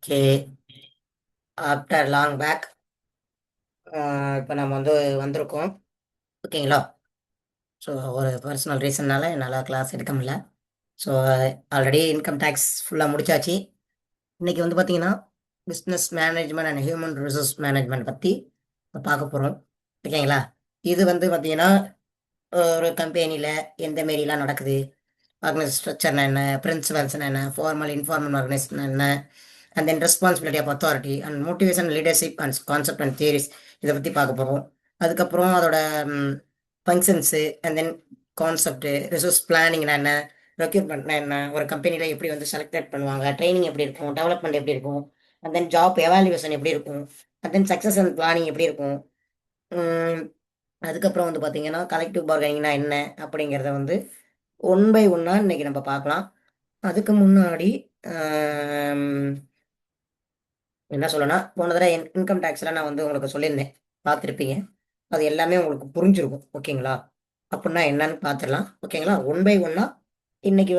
Okay. After long back இப்போ நம்ம வந்திருக்கோம். ஓகேங்களா? ஸோ ஒரு பர்சனல் ரீசன்னால என்னால் கிளாஸ் எடுக்க முடியல. ஸோ ஆல்ரெடி இன்கம் டேக்ஸ் ஃபுல்லாக முடிச்சாச்சு. இன்னைக்கு பார்த்தீங்கன்னா business management and human resource management பற்றி பார்க்க போகிறோம். ஓகேங்களா? இது பார்த்தீங்கன்னா ஒரு கம்பெனியில் எந்த மாரிலாம் நடக்குது, ஆர்கனைஸ் ஸ்ட்ரக்சர்னா என்ன, பிரின்சிபல்ஸ்னா என்ன, ஃபார்மல் இன்ஃபார்மல் ஆர்கனைசேஷன் என்ன, and then responsibility of authority and motivation leadership and concept and theories இதை பற்றி பார்க்க போகிறோம். அதுக்கப்புறம் அதோட functions and then concept, resource பிளானிங்னா என்ன, ரெக்யூர்மெண்ட்னா என்ன, ஒரு கம்பெனியில் எப்படி செலக்டட் பண்ணுவாங்க, ட்ரைனிங் எப்படி இருக்கும், டெவலப்மெண்ட் எப்படி இருக்கும், அண்ட் தென் ஜாப் எவாலுவேஷன் எப்படி இருக்கும், and then success and planning எப்படி இருக்கும். உம், அதுக்கப்புறம் பார்த்தீங்கன்னா கலெக்டிவ் பார்கனிங்னா என்ன அப்படிங்கிறத ஒன் பை ஒன்னாக இன்னைக்கு நம்ம பார்க்கலாம். அதுக்கு முன்னாடி ஆம், என்ன சொல்லனா, போன தடவை இன்கம் டேக்ஸ்ல நான் உங்களுக்கு சொல்லியிருந்தேன், பார்த்துருப்பீங்க. அது எல்லாமே உங்களுக்கு புரிஞ்சிருக்கும். ஓகேங்களா? அப்படின்னா என்னன்னு பார்த்துடலாம். ஓகேங்களா? ஒன் பை ஒன்னா இன்னைக்கு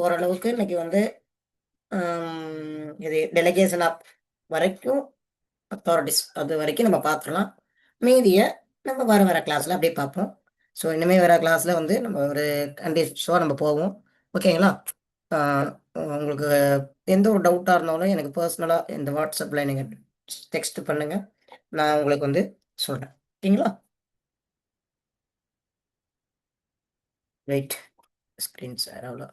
ஓரளவுக்கு இன்னைக்கு இது டெலிகேஷன் ஆஃப் வரைக்கும், அத்தாரிட்டிஸ் அது வரைக்கும் நம்ம பார்த்துடலாம். மீதியை நம்ம வர வர கிளாஸில் அப்படியே பார்ப்போம். ஸோ இனிமேல் வர கிளாஸில் நம்ம ஒரு கண்டிஷோ நம்ம போவோம். ஓகேங்களா? ஆஹ் உங்களுக்கு எந்த ஒரு டவுட்டாக இருந்தாலும் எனக்கு பர்சனலாக இந்த வாட்ஸ்அப்பில் நீங்கள் டெக்ஸ்ட் பண்ணுங்கள். நான் உங்களுக்கு சொல்கிறேன். ஓகேங்களா? வெயிட், ஸ்க்ரீன் சார் அவ்வளோ.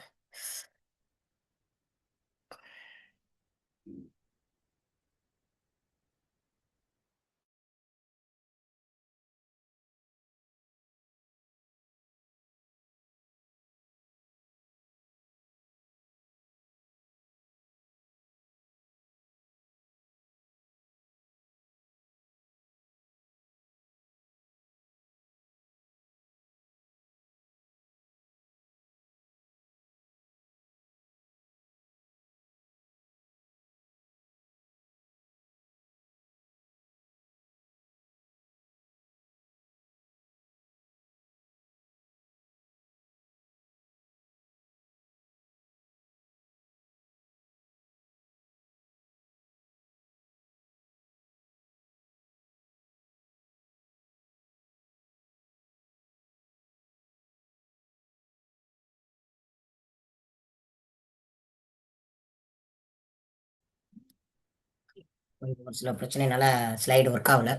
ஒரு சில பிரச்சனைனால ஸ்லைடு ஒர்க் ஆகல.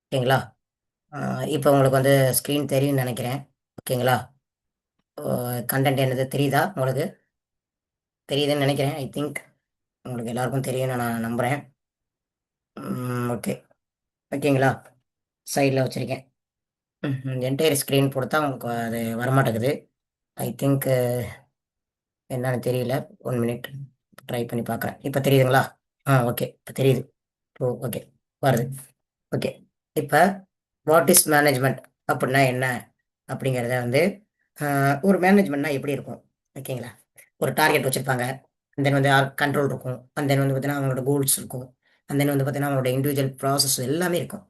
ஓகேங்களா? இப்போ உங்களுக்கு ஸ்க்ரீன் தெரியும்னு நினைக்கிறேன். ஓகேங்களா? கண்டென்ட் என்னது தெரியுதா உங்களுக்கு? தெரியுதுன்னு நினைக்கிறேன். ஐ திங்க் உங்களுக்கு எல்லாருக்கும் தெரியும்னு நான் நம்புகிறேன். ஓகே. ஓகேங்களா? சைடில் வச்சுருக்கேன். என்டையர் ஸ்க்ரீன் கொடுத்தா உங்களுக்கு அது வரமாட்டேங்குது. ஐ திங்க் என்னன்னு தெரியல. 1 மினிட் ட்ரை பண்ணி பார்க்குறேன். இப்போ தெரியுதுங்களா? ஓகே, இப்போ தெரியுது. ஓகே, வருது. ஓகே. இப்போ வாட் இஸ் மேனேஜ்மெண்ட் அப்படின்னா என்ன அப்படிங்கிறத ஒரு மேனேஜ்மெண்ட்னா எப்படி இருக்கும்? ஓகேங்களா? ஒரு டார்கெட் வச்சுருப்பாங்க. அண்ட் தென் கண்ட்ரோல் இருக்கும். அண்ட் தென் பார்த்தீங்கன்னா அவங்களோட கோல்ஸ் இருக்கும். அண்ட் தென் பார்த்தீங்கன்னா அவங்களோட இண்டிவிஜுவல் ப்ராசஸ் எல்லாமே இருக்கும்.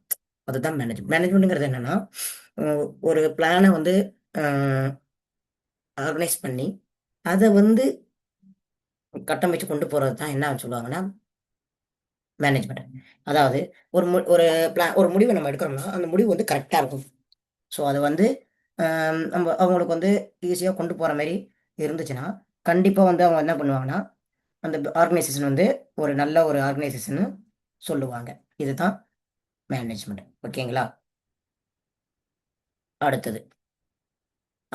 அதுதான் மேனேஜ்மெண்ட். மேனேஜ்மெண்ட்டுங்கிறது என்னன்னா, ஒரு பிளானை ஆர்கனைஸ் பண்ணி அதை கட்டமைச்சு கொண்டு போகிறது தான் என்ன சொல்லுவாங்கன்னா மேனேஜ்மெண்ட். அதாவது ஒரு ஒரு முடிவை நம்ம எடுக்கிறோம்னா அந்த முடிவு கரெக்டாக இருக்கும். ஸோ அது நம்ம அவங்களுக்கு ஈஸியாக கொண்டு போகிற மாதிரி இருந்துச்சுன்னா கண்டிப்பாக அவங்க என்ன பண்ணுவாங்கன்னா அந்த ஆர்கனைசேஷன் ஒரு நல்ல ஒரு ஆர்கனைசேஷன் சொல்லுவாங்க. இதுதான் மேனேஜ்மெண்ட். ஓகேங்களா? அடுத்தது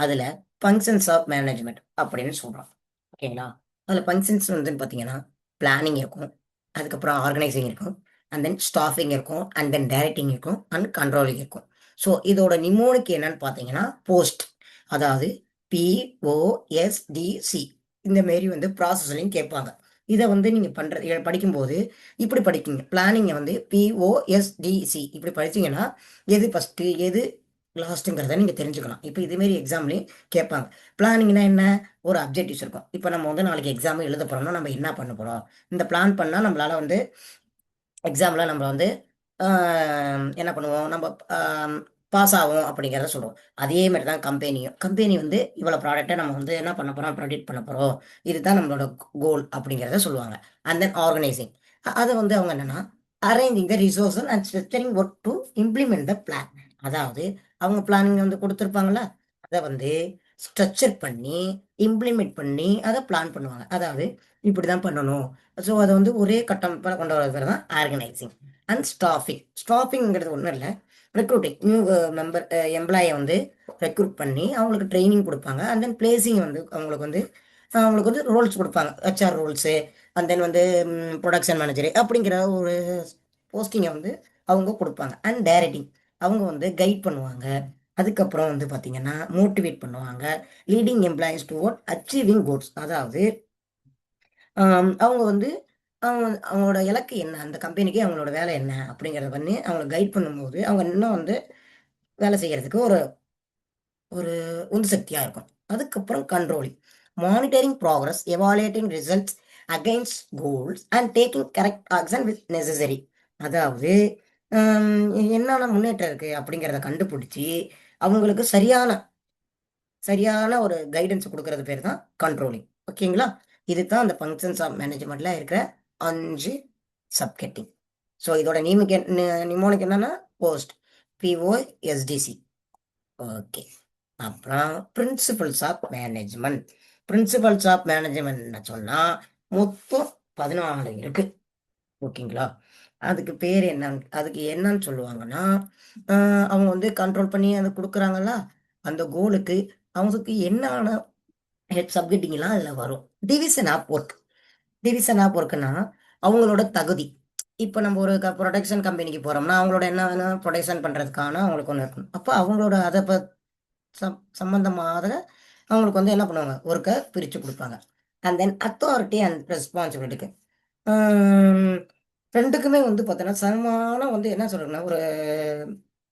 அதில் ஃபங்க்ஷன்ஸ் ஆஃப் மேனேஜ்மெண்ட் அப்படின்னு சொல்கிறோம். ஓகேங்களா? அதில் ஃபங்க்ஷன்ஸ் பார்த்தீங்கன்னா பிளானிங் இருக்கும், அதுக்கப்புறம் ஆர்கனைசிங் இருக்கும், அண்ட் தென் ஸ்டாஃபிங் இருக்கும், அண்ட் தென் டைரக்டிங் இருக்கும், அண்ட் கண்ட்ரோலிங் இருக்கும். ஸோ இதோட நிமோனிக் என்னன்னு பார்த்தீங்கன்னா போஸ்ட். அதாவது POSDC இந்த மாரி ப்ராசஸ்லையும் கேட்பாங்க. இதை நீங்கள் படிக்கும்போது இப்படி படிக்கிங்க. பிளானிங்கை POSDC இப்படி படிச்சீங்கன்னா எது ஃபஸ்ட்டு எது லாஸ்ட்டுங்கிறத நீங்கள் தெரிஞ்சுக்கலாம். இப்போ இதேமாரி எக்ஸாம்லேயும் கேட்பாங்க. பிளானிங்னா என்ன? ஒரு அப்ஜெக்டிவ்ஸ் இருக்கும். இப்போ நம்ம நாளைக்கு எக்ஸாம் எழுத போகிறோம்னா நம்ம என்ன பண்ண போகிறோம், இந்த பிளான் பண்ணால் நம்மளால் எக்ஸாமில் நம்ம என்ன பண்ணுவோம், நம்ம பாஸ் ஆகும் அப்படிங்கிறத சொல்லுவோம். அதே மாதிரி தான் கம்பெனியும். கம்பெனி இவ்வளோ ப்ராடக்ட்டை நம்ம என்ன பண்ண போகிறோம், ப்ரொடியூட் பண்ண போகிறோம், இதுதான் நம்மளோட கோல் அப்படிங்கிறத சொல்லுவாங்க. And then organising. அதை வந்து அவங்க என்னன்னா arranging the resources and structuring work to implement the plan. அதாவது அவங்க பிளானிங் வந்து கொடுத்துருப்பாங்களா, அதை வந்து ஸ்ட்ரக்சர் பண்ணி இம்ப்ளிமெண்ட் பண்ணி அதை பிளான் பண்ணுவாங்க. அதாவது இப்படிதான் பண்ணணும். ஸோ அதை வந்து ஒரே கட்டமைப்பாக கொண்டு வரது பேர் தான் ஆர்கனைசிங். அண்ட் ஸ்டாஃபிங்கிறது ஒன்றும் இல்லை, ரெக்ரூட்டிங் நியூ மெம்பர் எம்ப்ளாயை வந்து ரெக்ரூட் பண்ணி அவங்களுக்கு ட்ரைனிங் கொடுப்பாங்க. அண்ட் தென் பிளேசிங் வந்து அவங்களுக்கு வந்து ரோல்ஸ் கொடுப்பாங்க, ஹெச்ஆர் ரோல்ஸு. அண்ட் தென் வந்து ப்ரொடக்ஷன் மேனேஜரு அப்படிங்கிற ஒரு போஸ்டிங்கை வந்து அவங்க கொடுப்பாங்க. அண்ட் டைரக்டிங், அவங்க வந்து கைட் பண்ணுவாங்க. அதுக்கப்புறம் வந்து பார்த்தீங்கன்னா மோட்டிவேட் பண்ணுவாங்க. Leading employees toward achieving goals. அதாவது அவங்க வந்து அவங்களோட இலக்கு என்ன, அந்த கம்பெனிக்கு அவங்களோட வேலை என்ன அப்படிங்கிறத பண்ணி அவங்களை கைட் பண்ணும்போது அவங்க இன்னும் வந்து வேலை செய்யறதுக்கு ஒரு ஒரு உந்து சக்தியா இருக்கும். அதுக்கப்புறம் controlling, monitoring progress, evaluating results against goals and taking correct action with necessary. அதாவது என்னென்ன முன்னேற்றம் இருக்கு அப்படிங்கிறத கண்டுபிடிச்சி அவங்களுக்கு சரியான சரியான ஒரு கைடன்ஸ் கொடுக்கறது பேர் தான் கண்ட்ரோலிங். ஓகேங்களா? இதுதான் அந்த ஃபங்க்ஷன்ஸ் ஆஃப் மேனேஜ்மெண்ட்ல இருக்கிற 5 சப்கெட்டிங். ஸோ இதோட நிமோனிக் என்னன்னா போஸ்ட், பிஓஎஸ்டிசி. ஓகே. அப்புறம் principles of management. Principles of management சொன்னா மொத்தம் 14 இருக்கு. ஓகேங்களா? அதுக்கு பேர் என்ன, அதுக்கு என்னன்னு சொல்லுவாங்கன்னா அவங்க வந்து கண்ட்ரோல் பண்ணி அதை கொடுக்குறாங்களா, அந்த கோலுக்கு அவங்களுக்கு என்னென்ன ஹெட் சப்கெட்டிங்லாம் அதில் வரும். Division of work. Division of ஒர்க்குன்னா அவங்களோட தகுதி. இப்போ நம்ம ஒரு ப்ரொடக்ஷன் கம்பெனிக்கு போகிறோம்னா அவங்களோட என்ன வேணும், ப்ரொடக்ஷன் பண்ணுறதுக்கான அவங்களுக்கு ஒன்று இருக்கணும். அப்போ அவங்களோட அதை சம்பந்தமாக அவங்களுக்கு வந்து என்ன பண்ணுவாங்க, ஒர்க்கை பிரித்து கொடுப்பாங்க. அண்ட் தென் அத்தாரிட்டி அண்ட் ரெஸ்பான்சிபிலிட்டிக்கு ரெண்டுக்குமே வந்து பார்த்தீங்கன்னா சமமான வந்து என்ன சொல்றதுன்னா ஒரு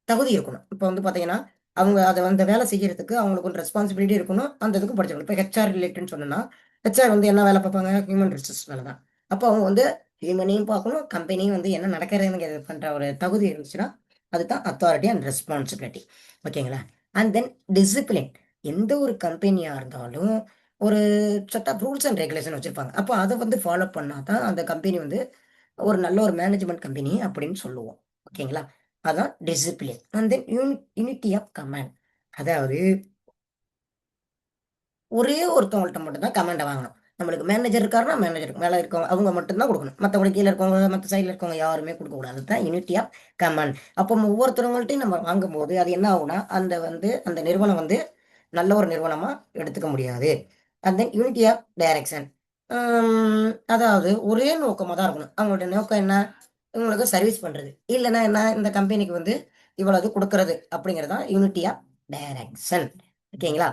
தகுதி இருக்கணும். இப்போ வந்து பார்த்தீங்கன்னா அவங்க அதை வந்து வேலை செய்யறதுக்கு அவங்களுக்கு ஒரு ரெஸ்பான்சிபிலிட்டி இருக்கணும். அந்த இதுக்கு படிச்சிருக்கணும். இப்போ ஹெச்ஆர் ரிலேட்டட்னு சொன்னோன்னா ஹெச்ஆர் வந்து என்ன வேலை பார்ப்பாங்க, ஹியூமன் ரிசோர்ஸ் வேலை தான். அப்போ அவங்க வந்து ஹியூமனையும் பார்க்கணும், கம்பெனியும் வந்து என்ன நடக்கிறதுங்கிறது பண்ணுற ஒரு தகுதி இருந்துச்சுன்னா அதுதான் அத்தாரிட்டி அண்ட் ரெஸ்பான்சிபிலிட்டி. ஓகேங்களா? And then discipline. எந்த ஒரு கம்பெனியாக இருந்தாலும் ஒரு set of rules and regulation வச்சுருப்பாங்க. அப்போ அதை வந்து ஃபாலோ பண்ணால் தான் அந்த கம்பெனி வந்து ஒரு நல்ல ஒரு மேனேஜ்மெண்ட் கம்பெனி அப்படின்னு சொல்லுவோம். ஓகேங்களா? அதான் discipline. And then unity of command. அதாவது ஒரே ஒருத்தவங்கள்ட்ட மட்டும் தான் கமாண்டை வாங்கணும். நம்மளுக்கு மேனேஜர் இருக்காருன்னா மேனேஜருக்கு மேலே இருக்கவங்க அவங்க மட்டும்தான் கொடுக்கணும். மற்றபடி கீழே இருக்கவங்க மற்ற சைடில் இருக்கவங்க யாருமே கொடுக்கக்கூடாது. அதுதான் யூனிட்டி ஆஃப் கமாண்ட். அப்போ ஒவ்வொருத்தவங்கள்ட்டையும் நம்ம வாங்கும்போது அது என்ன ஆகும்னா அந்த வந்து அந்த நிறுவனம் வந்து நல்ல ஒரு நிறுவனமாக எடுத்துக்க முடியாது. And then unity of direction. அதாவது ஒரே நோக்கமாக தான் இருக்கணும். அவங்களோட நோக்கம் என்ன, இவங்களுக்கு சர்வீஸ் பண்ணுறது, இல்லைன்னா என்ன இந்த கம்பெனிக்கு வந்து இவ்வளவு கொடுக்கறது அப்படிங்கிறது தான் யூனிட்டி ஆஃப் டைரக்ஷன். ஓகேங்களா?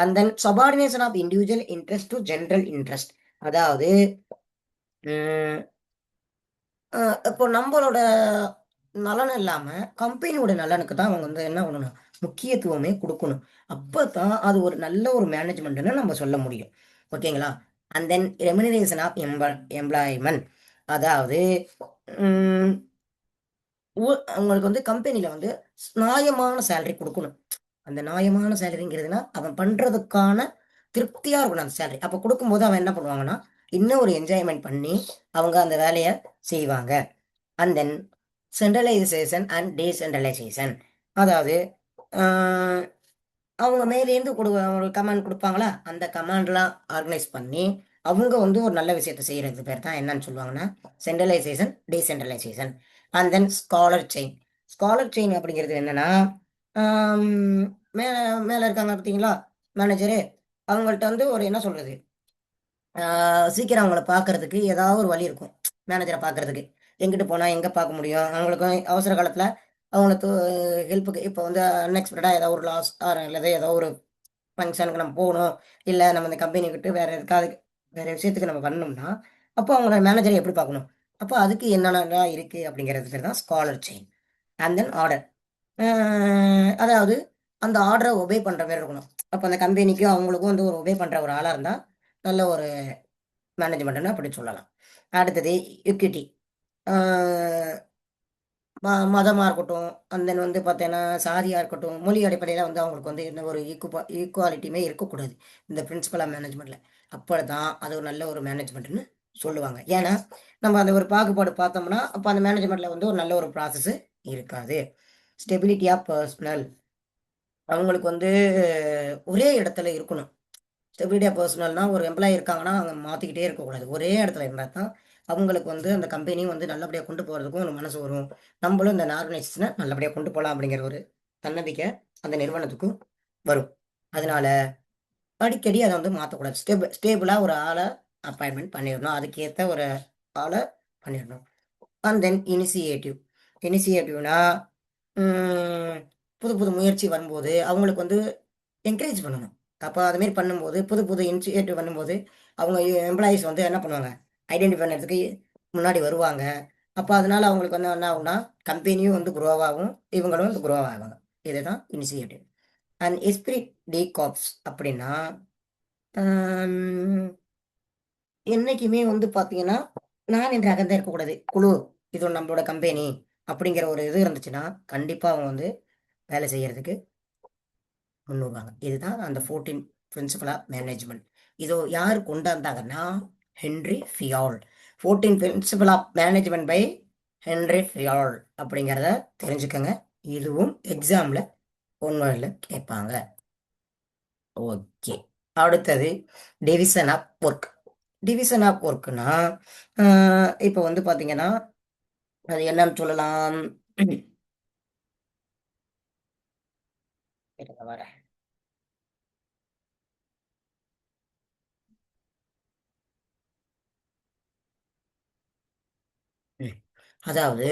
And then subordination of individual interest to general interest. அதாவது இப்போ நம்மளோட நலன் இல்லாம கம்பெனியோட நலனுக்கு தான் அவங்க வந்து என்ன பண்ணணும், முக்கியத்துவமே கொடுக்கணும். அப்பதான் அது ஒரு நல்ல ஒரு மேனேஜ்மெண்ட்னு நம்ம சொல்ல முடியும். ஓகேங்களா? And then remuneration of employment. அதாவது அவங்களுக்கு வந்து கம்பெனில வந்து நியாயமான சேலரி கொடுக்கணும். அந்த நியாயமான சேலரிங்கிறதுனா அவன் பண்றதுக்கான திருப்தியா இருக்கணும் அந்த சேலரி. அப்ப கொடுக்கும்போது அவன் என்ன பண்ணுவாங்கன்னா இன்னும் ஒரு என்ஜாய்மெண்ட் பண்ணி அவங்க அந்த வேலையை செய்வாங்க. And then centralisation and decentralisation. அதாவது அவங்க மேலேருந்து ஒரு கமாண்ட் கொடுப்பாங்களா, அந்த கமாண்ட்லாம் ஆர்கனைஸ் பண்ணி அவங்க வந்து ஒரு நல்ல விஷயத்த செய்யறது பேர் தான் என்னன்னு சொல்லுவாங்கன்னா centralisation decentralisation. And then scholar chain. Scholar chain அப்படிங்கிறது என்னன்னா மேலே மேலே இருக்காங்க பார்த்தீங்களா மேனேஜரு, அவங்கள்ட்ட வந்து ஒரு என்ன சொல்றது, சீக்கிரம் அவங்கள பார்க்கறதுக்கு ஏதாவது ஒரு வழி இருக்கும். மேனேஜரை பார்க்கறதுக்கு எங்கிட்டு போனால் எங்கே பார்க்க முடியும், அவங்களுக்கும் அவசர காலத்தில் அவங்களுக்கு ஹெல்ப்புக்கு இப்போ வந்து அன்எக்ஸ்பெக்டடாக ஏதோ ஒரு லாஸ் அல்லது ஏதோ ஒரு ஃபங்க்ஷனுக்கு நம்ம போகணும், இல்லை நம்ம இந்த கம்பெனி விட்டு வேறு எதுக்காவது வேறு விஷயத்துக்கு நம்ம பண்ணணும்னா அப்போ அவங்களோட மேனேஜரை எப்படி பார்க்கணும், அப்போ அதுக்கு என்னென்னலாம் இருக்குது அப்படிங்கிறது பேர் தான் scholar chain. And then order. அதாவது அந்த ஆர்டரை ஒபே பண்ணுற மாதிரி இருக்கணும். அப்போ அந்த கம்பெனிக்கும் அவங்களுக்கும் வந்து ஒரு ஒபே பண்ணுற ஒரு ஆளாக இருந்தால் நல்ல ஒரு மேனேஜ்மெண்ட்னு அப்படி சொல்லலாம். அடுத்தது ஈக்விட்டி. மதமாக இருக்கட்டும், அண்ட் தென் வந்து பார்த்தீங்கன்னா சாதியாக இருக்கட்டும், மொழி அடிப்படையில் வந்து அவங்களுக்கு வந்து என்ன ஒரு ஈக்குவாலிட்டியுமே இருக்கக்கூடாது இந்த பிரின்சிபல் ஆஃப் மேனேஜ்மெண்ட்டில். அப்போ தான் அது ஒரு நல்ல ஒரு மேனேஜ்மெண்ட்னு சொல்லுவாங்க. ஏன்னா, நம்ம அந்த ஒரு பாகுபாடு பார்த்தோம்னா, அப்ப அந்த மேனேஜ்மென்ட்ல வந்து ஒரு நல்ல ஒரு ப்ராசஸ் இருக்காது. Stability of personnel. அவங்களுக்கு வந்து ஒரே இடத்துல இருக்கணும். ஸ்டெபிலிட்டி ஆஃப் பெர்சனல்னா ஒரு எம்ப்ளாயி இருக்காங்கன்னா, அவங்க மாத்திக்கிட்டே இருக்கக்கூடாது. ஒரே இடத்துல இருந்தா தான், அவங்களுக்கு வந்து அந்த கம்பெனியும் வந்து நல்லபடியா கொண்டு போறதுக்கும் ஒரு மனசு வரும். நம்மளும் இந்த ஆர்கனைசேஷன நல்லபடியா கொண்டு போலாம் அப்படிங்கிற ஒரு தன்னம்பிக்கை அந்த நிறுவனத்துக்கும் வரும். அதனால அடிக்கடி அத வந்து மாத்தக்கூடாது. ஸ்டேபிளா ஒரு ஆள அப்பாயின்ட்மென்ட் பண்ணிறணும். அதுக்கேத்த ஒரு ஆள பண்ணிறணும். And then initiative. இனிஷியேட்டிவ்னா, ம் புது புது முயற்சி வரும்போது, அவங்களுக்கு வந்து என்கரேஜ் பண்ணணும். அப்ப அது மாரி பண்ணும்போது, புது புது இனிஷியேட்டிவ் பண்ணும்போது, அவங்க எம்ப்ளாயீஸ் வந்து என்ன பண்ணுவாங்க? ஐடென்டிஃபை பண்ணதுக்கு முன்னாடி வருவாங்க. அப்ப அதனால அவங்களுக்கு வந்து என்ன ஆகும்னா, கம்பெனியும் வந்து குரோவ் ஆகும். இவங்களும் வந்து குரோவ் ஆவாங்க. இதுதான் இனிஷியேட்டிவ். அண்ட் எஸ்பிரிட் டி கார்ப்ஸ் அப்படின்னா, அம் என்னைக்குமே வந்து பார்த்தீங்கன்னா, நான் என்ற அகந்தை இருக்கக்கூடாது. குழு, இது நம்மளோட கம்பெனி அப்படிங்கிற ஒரு இது இருந்துச்சுன்னா, கண்டிப்பா அவங்க வந்து வேலை செய்யறதுக்கு முன்னுவாங்க. இதுதான் அந்த 14 பிரின்சிபல் ஆஃப் மேனேஜ்மென்ட். இது யார் கொண்டாந்தாங்கன்னா, Henri Fayol. 14 principal of management by Henri Fayol அப்படிங்கிறத தெரிஞ்சுக்கங்க. இதுவும் எக்ஸாம்ல 1 வேர்ட்ல கேட்பாங்க. ஓகே. அடுத்தது division of work. Division of ஒர்க்னா, அ இப்ப வந்து பார்த்தீங்கன்னா, அது என்னன்னு சொல்லலாம்? இருங்க வரேன். ம். அதாவது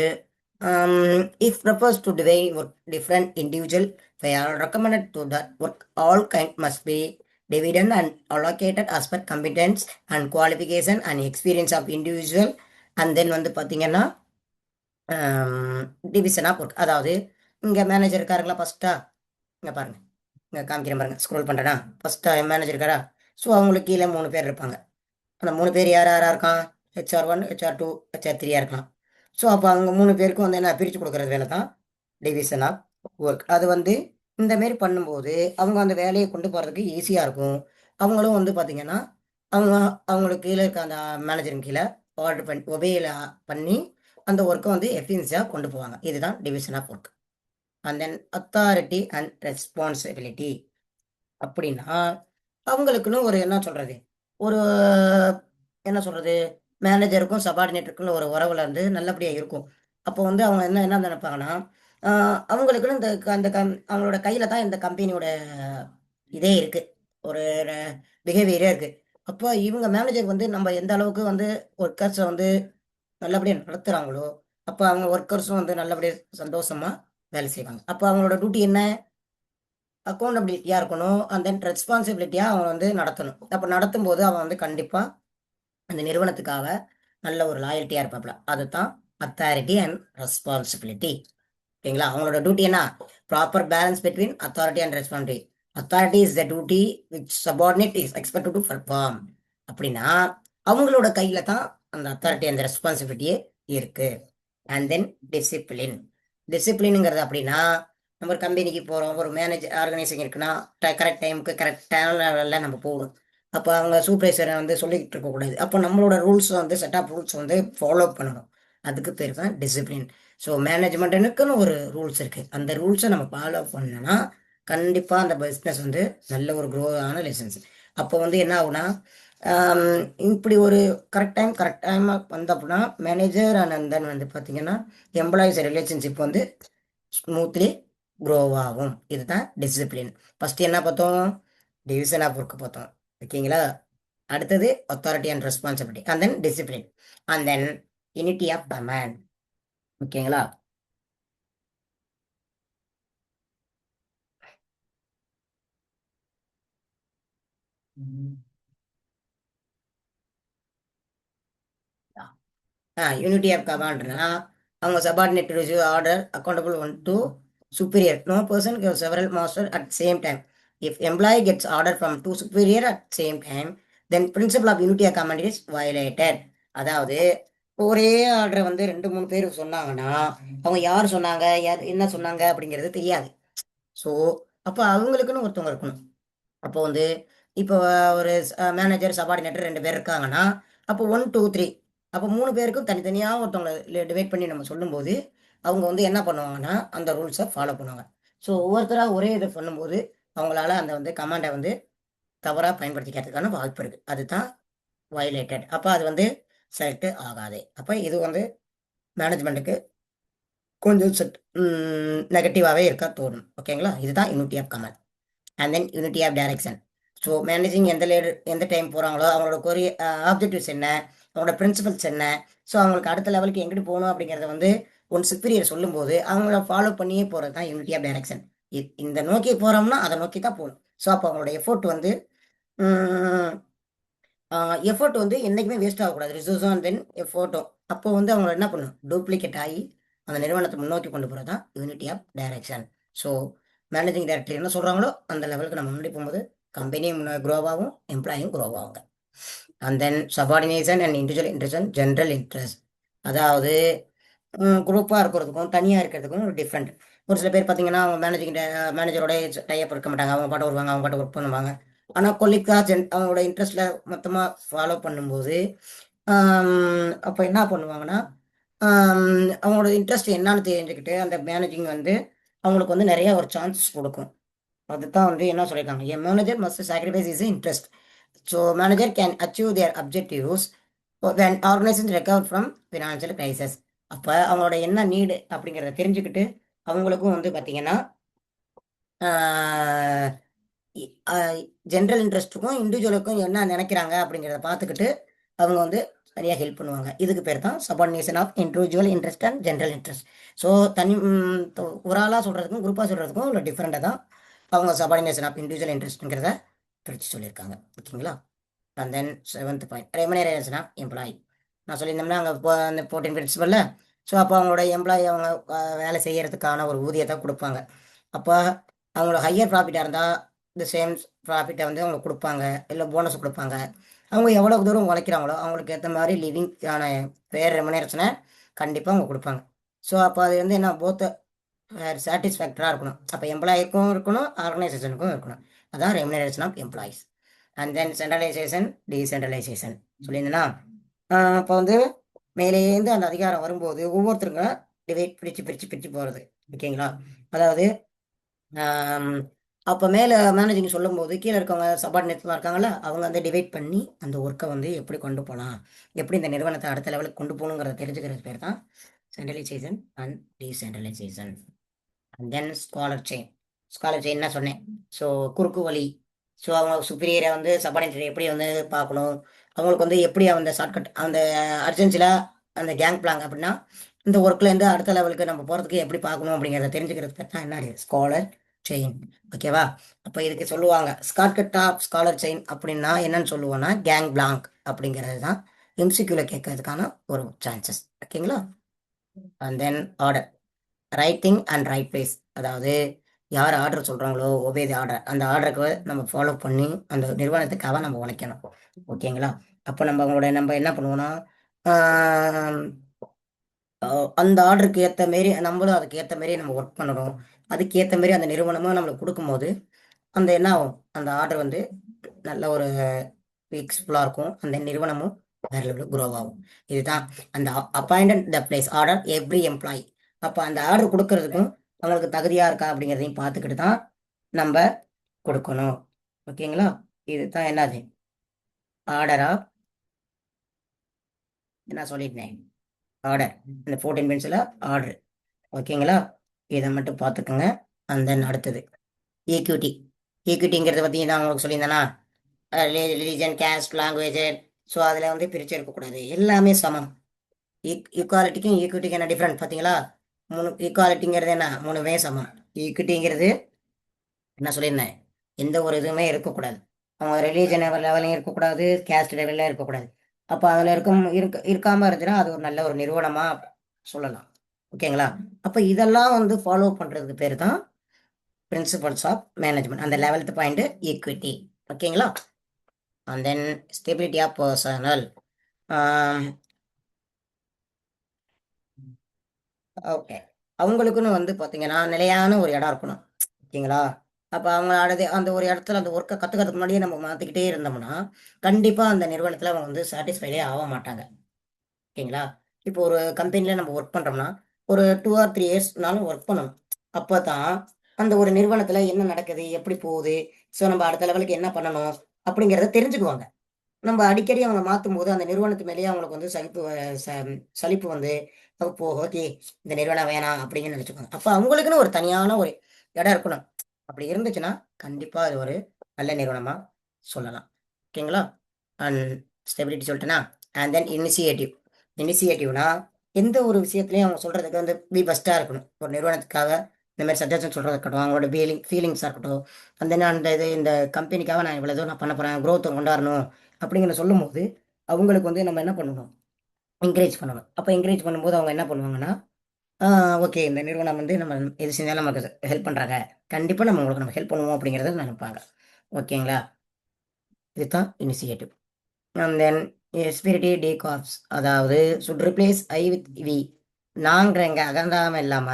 if refers to the way work different individual they are recommended to that work all kind must be divided and allocated as per competence and qualification and experience of individual and then வந்து பார்த்தீங்கன்னா division of work. அதாவது இங்க manager இருக்காருங்களா ஃபர்ஸ்ட்டா? இங்க பாருங்க. இங்க காமிக்கிறேன் பாருங்க. Scroll பண்றேனா? ஃபர்ஸ்ட்டா manager இருக்காரா? ஸோ அவங்களுக்கு கீழ 3 பேர் இருப்பாங்க. அந்த 3 பேர் யார் யாரா இருக்கான்? HR1, HR2, HR3யா இருக்கலாம். ஸோ அப்ப அவங்க 3 பேருக்கும் வந்து என்ன பிரிச்சு குடுக்குறது வேல தான் டிவிஷன் ஆஃப் ஒர்க். அது வந்து இந்த மாரி பண்ணும்போது, அவங்க அந்த வேலைய கொண்டு போறதுக்கு ஈஸியா இருக்கும். அவங்களும் வந்து பார்த்தீங்கன்னா, அவங்க அவங்களுக்கு கீழ இருக்க அந்த மேனேஜரின் கீழ ஆர்டர் ஒபேல பண்ணி, அந்த ஒர்க்க வந்து எஃபிஷியன்ஸியா கொண்டு போவாங்க. இதுதான் division of work. And then authority and responsibility. அப்படின்னா, அவங்களுக்குன்னு ஒரு என்ன சொல்றது? ஒரு என்ன சொல்றது? மேனேஜருக்கும் சபார்டினேட்டுக்குன்னு ஒரு உறவுல வந்து நல்லபடியா இருக்கும். அப்போ வந்து அவங்க என்ன என்ன நெனைப்பாங்கன்னா, அ அவங்களுக்குன்னு இந்த அந்த அவங்களோட கையில தான் இந்த கம்பெனியோட இதே இருக்கு. ஒரு பிஹேவியரே இருக்கு. அப்போ இவங்க மேனேஜர் வந்து நம்ம எந்த அளவுக்கு வந்து ஒர்க்கர்ஸ வந்து நல்லபடியா நடத்துறாங்களோ, அப்ப அவங்க ஒர்க்கர்ஸும் வந்து நல்லபடியா சந்தோஷமா வேலை செய்வாங்க. அப்ப அவங்களோட டியூட்டி என்ன? அக்கவுண்டபிலிட்டியா இருக்கணும். அண்ட் தென் ரெஸ்பான்சிபிலிட்டியா அவங்க வந்து நடத்தணும். அப்ப நடத்தும்போது அவன் வந்து கண்டிப்பா அந்த நிறுவனத்துக்காக நல்ல ஒரு லாயல்ட்டியா இருப்பாப்ல. அதுதான் அத்தாரிட்டி அண்ட் ரெஸ்பான்சிபிலிட்டி. ஓகேங்களா? அவங்களோட டியூட்டி என்ன? Proper balance between authority and responsibility. Authority is the duty which subordinate is expected to perform. அப்படின்னா, அவங்களோட கையில தான் அந்த அத்தாரிட்டி அண்ட் ரெஸ்பான்சிபிலிட்டியே இருக்கு. And then discipline. டிசிப்ளின்ங்கிறது அப்படின்னா, நம்ம ஒரு கம்பெனிக்கு போறோம். ஒரு ஆர்கனைசேஷன் இருக்குன்னா, கரெக்ட் டைமுக்கு கரெக்டான லெவல்ல நம்ம போகணும். அப்ப அவங்க சூப்பர்வைசர வந்து சொல்லிக்கிட்டு இருக்கக்கூடாது. அப்போ நம்மளோட ரூல்ஸ் வந்து செட் ஆஃப் ரூல்ஸ் வந்து ஃபாலோ பண்ணணும். அதுக்கு பேர் தான் டிசிப்ளின். ஸோ மேனேஜ்மெண்ட்டுக்குன்னு ஒரு ரூல்ஸ் இருக்கு. அந்த ரூல்ஸ நம்ம ஃபாலோ பண்ணோம்னா, கண்டிப்பா அந்த பிசினஸ் வந்து நல்ல ஒரு க்ரோ ஆன லைசன்ஸ். அப்போ வந்து என்ன ஆகும்னா, அம் இப்படி ஒரு கரெக்ட் டைமா வந்தப்புட்னா, மேனேஜர் அண்ட் தென் வந்து பார்த்தீங்கன்னா, எம்ப்ளாயீஸ் ரிலேஷன்ஷிப் வந்து ஸ்மூத்லி க்ரோ ஆகும். இதுதான் டிசிப்ளின். ஃபர்ஸ்ட் என்ன பார்த்தோம்? டிவிஷன் ஆஃப் ஒர்க் பார்த்தோம். ஓகேங்களா? அடுத்தது authority and responsibility. And then discipline. And then unity of command. ஓகேங்களா? ம். யூனிட்டி ஆஃப் கமாண்ட்னா, அவங்க subordinate receive order accountable one to superior. No person gives several master at same time. If employee gets order from two superior at same time, then principle of unity of command is violated. அதாவது ஒரே ஆர்டரை வந்து 2, 3 பேர் சொன்னாங்கன்னா, அவங்க யார் சொன்னாங்க, யார் என்ன சொன்னாங்க அப்படிங்கிறது தெரியாது. ஸோ, அப்ப அவங்களுக்குன்னு ஒருத்தவங்க இருக்கணும். அப்போ வந்து இப்போ ஒரு மேனேஜர், சபார்டினேட்டர் 2 பேர் இருக்காங்கன்னா, அப்போ 1, 2, 3 அப்போ 3 பேருக்கும் தனித்தனியாக ஒருத்தவங்களை டிவைட் பண்ணி நம்ம சொல்லும்போது அவங்க வந்து என்ன பண்ணுவாங்கன்னா அந்த ரூல்ஸை ஃபாலோ பண்ணுவாங்க. ஸோ ஒவ்வொருத்தராக ஒரே இதை பண்ணும்போது அவங்களால அந்த வந்து கமாண்டை வந்து தவறாக பயன்படுத்திக்கிறதுக்கான வாய்ப்பு இருக்குது. அதுதான் வயலேட்டட். அப்போ அது வந்து செலக்ட் ஆகாது. அப்போ இது வந்து மேனேஜ்மெண்ட்டுக்கு கொஞ்சம் நெகட்டிவாகவே இருக்க தோணும். ஓகேங்களா? இதுதான் unity of command. And then unity of direction. So managing எந்த லீடர் எந்த டைம் போகிறாங்களோ அவங்களோட கொரிய ஆப்ஜெக்டிவ்ஸ் என்ன, அவங்களோட பிரின்சிபல்ஸ் என்ன, ஸோ அவங்களுக்கு அடுத்த லெவலுக்கு எங்கிட்டு போகணும் அப்படிங்கிறத வந்து ஒன் சுப்பீரியர் சொல்லும்போது அவங்கள ஃபாலோ பண்ணியே போகிறது தான் யூனிட்டி ஆஃப் டைரக்ஷன். இந்த நோக்கி போகிறோம்னா அதை நோக்கி தான் போகணும். ஸோ அப்போ அவங்களோட எஃபோர்ட் வந்து எஃபோர்ட் வந்து என்றைக்குமே வேஸ்ட் ஆகக்கூடாது. ரிசோர்ஸும் அண்ட் தென் எஃபோர்ட்டும். அப்போ வந்து அவங்க என்ன பண்ணணும், டூப்ளிகேட் ஆகி அந்த நிறுவனத்தை முன்னோக்கி கொண்டு போகிறது தான் unity of direction. So managing director என்ன சொல்கிறாங்களோ அந்த லெவலுக்கு நம்ம முன்னாடி போகும்போது கம்பெனியும் க்ரோவ் ஆகும், எம்ப்ளாயும் க்ரோவ் ஆகுங்க. And then subordination and individual interest and general interest. அதாவது குரூப்பாக இருக்கிறதுக்கும் தனியாக இருக்கிறதுக்கும் ஒரு டிஃப்ரெண்ட். ஒரு சில பேர் பார்த்தீங்கன்னா அவங்க மேனேஜரோட டைப் இருக்க மாட்டாங்க. அவங்க பாட்டு வருவாங்க, அவங்க பாட்டு ஒர்க் பண்ணுவாங்க. ஆனால் கொல்லிக்காக அவங்களோட இன்ட்ரெஸ்ட்டில் மொத்தமாக ஃபாலோ பண்ணும்போது அப்போ என்ன பண்ணுவாங்கன்னா அவங்களோட இன்ட்ரெஸ்ட் என்னன்னு தெரிஞ்சுக்கிட்டு அந்த மேனேஜிங் வந்து அவங்களுக்கு வந்து நிறைய ஒரு சான்சஸ் கொடுக்கும். அதுதான் வந்து என்ன சொல்லியிருக்காங்க, a manager must sacrifice his interest. So manager can achieve their objectives when organization recover from financial crisis. அப்போ அவங்களோட என்ன நீடு அப்படிங்கிறத தெரிஞ்சுக்கிட்டு அவங்களுக்கும் வந்து பார்த்தீங்கன்னா ஜென்ரல் இன்ட்ரெஸ்ட்டுக்கும் இண்டிவிஜுவலுக்கும் என்ன நினைக்கிறாங்க அப்படிங்கிறத பார்த்துக்கிட்டு அவங்க வந்து சரியாக ஹெல்ப் பண்ணுவாங்க. இதுக்கு பேர் தான் subordination of individual interest and general interest. So தனி ஒரு ஆளாக சொல்கிறதுக்கும் குரூப்பாக சொல்கிறதுக்கும் ஒரு டிஃப்ரெண்ட்டாக தான் அவங்க சபார்டினேஷன் ஆஃப் இண்டிவிஜுவல் இன்ட்ரெஸ்ட்டுங்கிறத பிரித்து சொல்லியிருக்காங்க. ஓகேங்களா? And then seventh point remuneration of employee. நான் சொல்லியிருந்தோம்னா அங்கே இப்போ அந்த 14 பிரின்சிபல்ல. ஸோ அப்போ அவங்களோட எம்ப்ளாயி அவங்க வேலை செய்யறதுக்கான ஒரு ஊதியத்தை கொடுப்பாங்க. அப்போ அவங்களோட ஹையர் ப்ராஃபிட்டாக இருந்தால் இந்த சேம் ப்ராஃபிட்டை வந்து அவங்களுக்கு கொடுப்பாங்க, இல்லை போனஸ் கொடுப்பாங்க. அவங்க எவ்வளோ தூரம் உழைக்கிறாங்களோ அவங்களுக்கு ஏற்ற மாதிரி லிவிங்கான ஃபேர் ரெமுனரேஷனை கண்டிப்பாக அவங்க கொடுப்பாங்க. ஸோ அப்போ அது வந்து என்ன போத்த சாட்டிஸ்ஃபேக்டராக இருக்கணும். அப்போ எம்ப்ளாயிக்கும் இருக்கணும், ஆர்கனைசேஷனுக்கும் இருக்கணும். அதான் remuneration of employees. And then centralization decentralization சொல்லியிருந்தேன்னா இப்போ வந்து மேலேருந்து அந்த அதிகாரம் வரும்போது ஒவ்வொருத்தருங்க டிவைட் பிரித்து பிரித்து பிரித்து போகிறது. ஓகேங்களா? அதாவது அப்போ மேலே மேனேஜிங் சொல்லும்போது கீழே இருக்கவங்க சபார்டினேட்லாம் இருக்காங்களா அவங்க வந்து டிவைட் பண்ணி அந்த ஒர்க்கை வந்து எப்படி கொண்டு போகலாம், எப்படி இந்த நிறுவனத்தை அடுத்த லெவலுக்கு கொண்டு போகணுங்கிறத தெரிஞ்சுக்கிறது பேர் தான் centralisation and decentralisation. And then scholar chain. Scholar chain என்ன சொன்னேன், ஸோ குறுக்கு வழி. ஸோ அவங்க சுப்பீரியரை வந்து சபார்டினேட்டரை எப்படி வந்து பார்க்கணும், அவங்களுக்கு வந்து எப்படி அந்த ஷார்ட்கட் அந்த அர்ஜென்சியில் அந்த கேங் பிளாங் அப்படின்னா இந்த ஒர்க்லேருந்து அடுத்த லெவலுக்கு நம்ம போகிறதுக்கு எப்படி பார்க்கணும் அப்படிங்கிறத தெரிஞ்சுக்கிறதுக்கு தான் என்ன ஸ்காலர் செயின். ஓகேவா? அப்போ இதுக்கு சொல்லுவாங்க ஷார்ட்கட் ஆஃப் ஸ்காலர் செயின் அப்படின்னா என்னன்னு சொல்லுவோன்னா கேங் பிளாங்க் அப்படிங்கிறது தான் எம்சிக்யூவில் கேட்கறதுக்கான ஒரு சான்சஸ். ஓகேங்களா? And then order right thing and right place. அதாவது யார் ஆர்டர் சொல்கிறாங்களோ ஒபே தி ஆர்டர், அந்த ஆர்டருக்கு நம்ம ஃபாலோ பண்ணி அந்த நிறுவனத்துக்காக நம்ம உழைக்கணும். ஓகேங்களா? அப்போ நம்ம என்ன பண்ணுவோம்னா அந்த ஆர்டருக்கு ஏற்ற மாரி நம்மளும் அதுக்கு ஏற்ற மாரி நம்ம ஒர்க் பண்ணணும். அதுக்கு ஏற்ற மாரி அந்த நிறுவனமும் நம்மளுக்கு கொடுக்கும்போது அந்த என்ன ஆகும், அந்த ஆர்டர் வந்து நல்ல ஒரு பீஸ்ஃபுல்லாக இருக்கும். அந்த நிறுவனமும் வேற லெவலில் குரோ ஆகும். இதுதான் அந்த appointed the place order every employee. அப்போ அந்த ஆர்டர் கொடுக்கறதுக்கும் அவங்களுக்கு தகுதியாக இருக்கா அப்படிங்கிறதையும் பார்த்துக்கிட்டு தான் நம்ம கொடுக்கணும். ஓகேங்களா? இதுதான் என்னது ஆர்டரா என்ன சொல்லியிருந்தேன், ஆர்டர் இந்த 14 பென்சில் ஆர்டர். ஓகேங்களா? இதை மட்டும் பார்த்துக்கோங்க. அண்ட் தென் அடுத்தது ஈக்விட்டி. ஈக்விட்டிங்கிறத பற்றி நான் உங்களுக்கு சொல்லியிருந்தேன்னா ரிலீஜன் கேஸ்ட் லாங்குவேஜ். ஸோ அதில் வந்து பிரித்து இருக்கக்கூடாது, எல்லாமே சமம். ஈக்குவாலிட்டிக்கும் ஈக்விட்டிக்கும் என்ன டிஃப்ரெண்ட் பார்த்தீங்களா? ஈக்குவாலிட்டிங்கிறது என்ன, மூணுமே சமம். ஈக்விட்டிங்கிறது என்ன சொல்லியிருந்தேன், எந்த ஒரு இதுவுமே இருக்கக்கூடாது. அவங்க ரிலீஜன் லெவலையும் இருக்கக்கூடாது, கேஸ்ட் லெவலில் இருக்கக்கூடாது. அப்போ அதில் இருக்காமல் இருந்துச்சுன்னா அது ஒரு நல்ல ஒரு நிறுவனமாக சொல்லலாம். ஓகேங்களா? அப்போ இதெல்லாம் வந்து ஃபாலோ பண்ணுறதுக்கு பேர் தான் பிரின்சிபல்ஸ் ஆஃப் மேனேஜ்மெண்ட். அந்த 11th பாயிண்ட் ஈக்விட்டி. ஓகேங்களா? And then stability of personnel. Okay, அவங்களுக்குன்னு வந்து பார்த்தீங்கன்னா நிலையான ஒரு இடம் இருக்கணும். ஓகேங்களா? அப்ப அவங்களோடது அந்த ஒரு இடத்துல அந்த ஒர்க்க கத்துக்கிறதுக்கு முன்னாடியே நம்ம மாத்திக்கிட்டே இருந்தோம்னா, கண்டிப்பா அந்த நிறுவனத்துல அவங்க வந்து சாட்டிஸ்ஃபைடே ஆக மாட்டாங்க. ஓகேங்களா? இப்போ ஒரு கம்பெனில நம்ம ஒர்க் பண்றோம்னா, ஒரு 2 ஆர் 3 இயர்ஸ்னாலும் ஒர்க் பண்ணணும். அப்பதான் அந்த ஒரு நிறுவனத்துல என்ன நடக்குது? எப்படி போகுது? ஸோ நம்ம அடுத்த லெவலுக்கு என்ன பண்ணணும்? அப்படிங்கிறத தெரிஞ்சுக்குவாங்க. நம்ம அடிக்கடி அவங்கள மாத்தும்போது, அந்த நிறுவனத்து மேலேயே அவங்களுக்கு வந்து ச சலிப்பு வந்து, அப்போ ஓகே இந்த நிறுவனம் வேணாம் அப்படின்னு நினைச்சுக்குவாங்க. அப்ப அவங்களுக்குன்னு ஒரு தனியான ஒரு இடம் இருக்கணும். அப்படி இருந்துச்சுன்னா, கண்டிப்பா அது ஒரு நல்ல நிறுவனமா சொல்லலாம். ஓகேங்களா? அண்ட் ஸ்டெபிலிட்டி சொல்லிட்டேனா? And then initiative. இனிஷியேட்டிவ்னா, எந்த ஒரு விஷயத்திலயும் அவங்க சொல்றதுக்கு வந்து பெஸ்ட்டா இருக்கணும். ஒரு நிறுவனத்துக்காக இந்த மாரி சஜஷன் சொல்றதா இருக்கட்டும், அவங்களோட ஃபீலிங்ஸா இருக்கட்டும், அண்ட் தென் அந்த இந்த கம்பெனிக்காக நான் இவ்வளோ தூரம் நான் பண்ண போறேன். குரோத்த கொண்டாரணும். அப்படிங்கிறத சொல்லும்போது, அவங்களுக்கு வந்து நம்ம என்ன பண்ணணும்? என்கரேஜ் பண்ணணும். அப்ப என்கரேஜ் பண்ணும்போது அவங்க என்ன பண்ணுவாங்கன்னா, ஆ ஓகே இந்த நிறுவனம் வந்து நம்ம எது செஞ்சாலும் நமக்கு ஹெல்ப் பண்றாங்க. கண்டிப்பா நம்ம உங்களுக்கு நம்ம ஹெல்ப் பண்ணுவோம் அப்படிங்கிறத நெனைப்பாங்க. ஓகேங்களா? இதுதான் initiative. And then esprit de corps அதாவது should replace I with we. நாங்கிற இங்க அகந்தாம இல்லாம,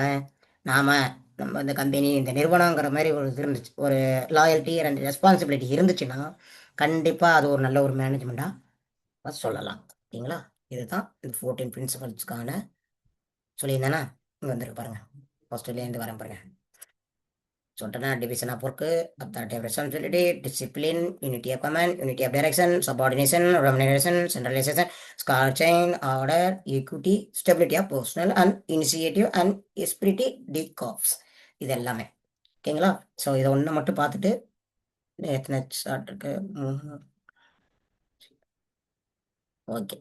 நாம நம்ம இந்த கம்பெனி, இந்த நிறுவனங்கிற மாரி ஒரு இது இருந்துச்சு. ஒரு லாயல்டி அண்ட் ரெஸ்பான்சிபிலிட்டி இருந்துச்சுன்னா, கண்டிப்பா அது ஒரு நல்ல ஒரு மேனேஜ்மெண்ட்டா சொல்லலாம். ஓகேங்களா? இதுதான் இந்த 14 பிரின்சிபல்ஸ்க்கான சொல்லியிருந்தேனா, இங்க வந்திருக்கு பாருங்க. ஆஸ்திரேலியாலேருந்து வரேன் பாருங்க. சொல்லிட்டேனா division of work, authority of responsibility, discipline, unity of command, unity of direction, subordination, remuneration, centralization, scalar chain, order, equity, stability of personnel and initiative and esprit de corps. இது எல்லாமே. ஓகேங்களா? ஸோ இதை ஒன்று மட்டும் பார்த்துட்டு எத்தனை ஷார்ட் இருக்கு? Okay.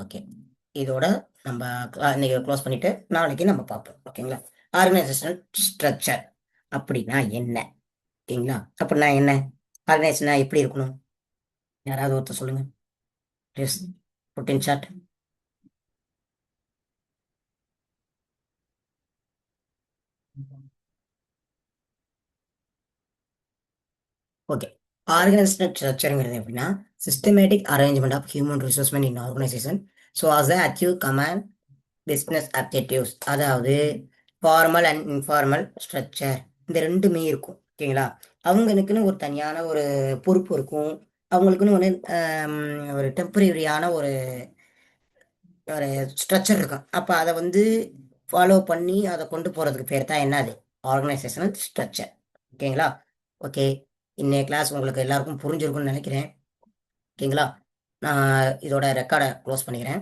Okay. இதோட நம்ம இன்னைக்கு க்ளோஸ் பண்ணிட்டு நாளைக்கு நம்ம பார்ப்போம். ஓகேங்களா? ஆர்கனைசேஷனல் ஸ்ட்ரக்சர் அப்படின்னா என்ன? ஓகேங்களா? அப்படின்னா என்ன? ஆர்கனைசேஷனா எப்படி இருக்கணும்? யாராவது ஒருத்தர் சொல்லுங்க. Please. Put in chat. Okay. Organizational ஸ்ட்ரக்சருங்கிறது எப்படின்னா, systematic arrangement of human resourcement in organization. So as a achieve command business objectives. அதாவது ஃபார்மல் அண்ட் இன்ஃபார்மல் ஸ்ட்ரக்சர். இந்த ரெண்டுமே இருக்கும். ஓகேங்களா? அவங்களுக்குன்னு ஒரு தனியான ஒரு பொறுப்பு இருக்கும். அவங்களுக்குன்னு ஒன்று ஒரு டெம்பரரியான ஒரு ஒரு ஸ்ட்ரக்சர் இருக்கும். அப்போ அதை வந்து ஃபாலோ பண்ணி அதை கொண்டு போகிறதுக்கு பேர் தான் என்னது? Organisational structure. ஓகேங்களா? ஓகே. இன்னைய கிளாஸ் உங்களுக்கு எல்லாருக்கும் புரிஞ்சிருக்கும்னு நினைக்கிறேன். ஓகேங்களா? நான் இதோட ரெக்கார்டை க்ளோஸ் பண்ணிக்கிறேன்.